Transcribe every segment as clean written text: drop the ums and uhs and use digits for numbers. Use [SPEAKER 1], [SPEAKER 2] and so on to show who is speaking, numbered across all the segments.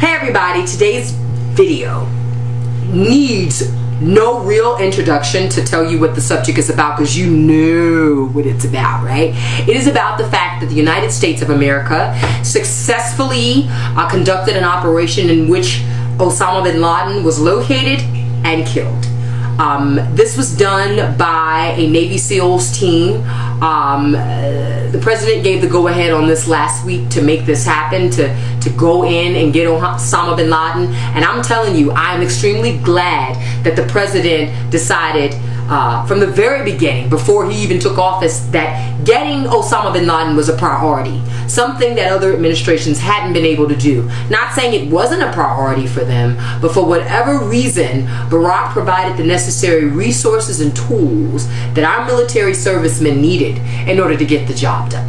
[SPEAKER 1] Hey everybody, today's video needs no real introduction to tell you what the subject is about, because you know what it's about, right? It is about the fact that the United States of America successfully conducted an operation in which Osama bin Laden was located and killed. This was done by a Navy SEALs team. The president gave the go-ahead on this last week to make this happen, to go in and get Osama bin Laden. And I'm telling you, I'm extremely glad that the president decided from the very beginning, before he even took office, that getting Osama bin Laden was a priority. Something that other administrations hadn't been able to do. Not saying it wasn't a priority for them, but for whatever reason, Barack provided the necessary resources and tools that our military servicemen needed in order to get the job done.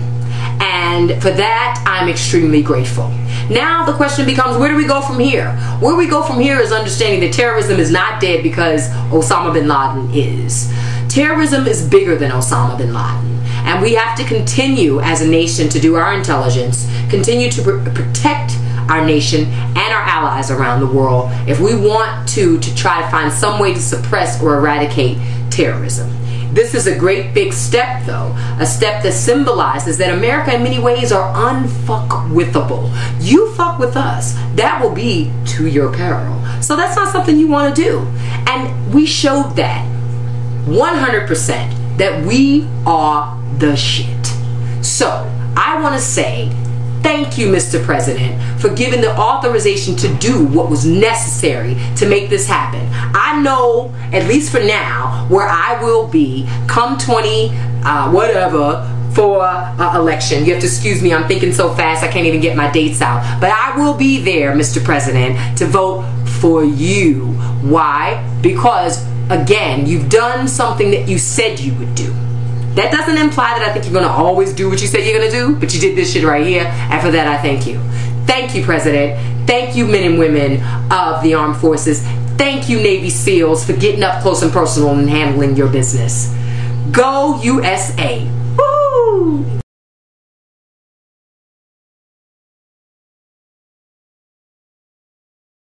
[SPEAKER 1] And for that, I'm extremely grateful. Now the question becomes, where do we go from here? Where we go from here is understanding that terrorism is not dead because Osama bin Laden is. Terrorism is bigger than Osama bin Laden. And we have to continue as a nation to do our intelligence, continue to protect our nation and our allies around the world if we want to try to find some way to suppress or eradicate terrorism. This is a great big step, though, a step that symbolizes that America in many ways are unfuckwithable. You fuck with us, that will be to your peril. So that's not something you want to do. And we showed that 100% that we are the shit. So I want to say thank you, Mr. President, for giving the authorization to do what was necessary to make this happen. I know, at least for now, where I will be come whatever for election. You have to excuse me, I'm thinking so fast I can't even get my dates out. But I will be there, Mr. President, to vote for you. Why? Because, again, you've done something that you said you would do. That doesn't imply that I think you're going to always do what you say you're going to do, but you did this shit right here, and for that I thank you. Thank you, President. Thank you, men and women of the armed forces. Thank you, Navy SEALs, for getting up close and personal and handling your business. Go USA. Woo!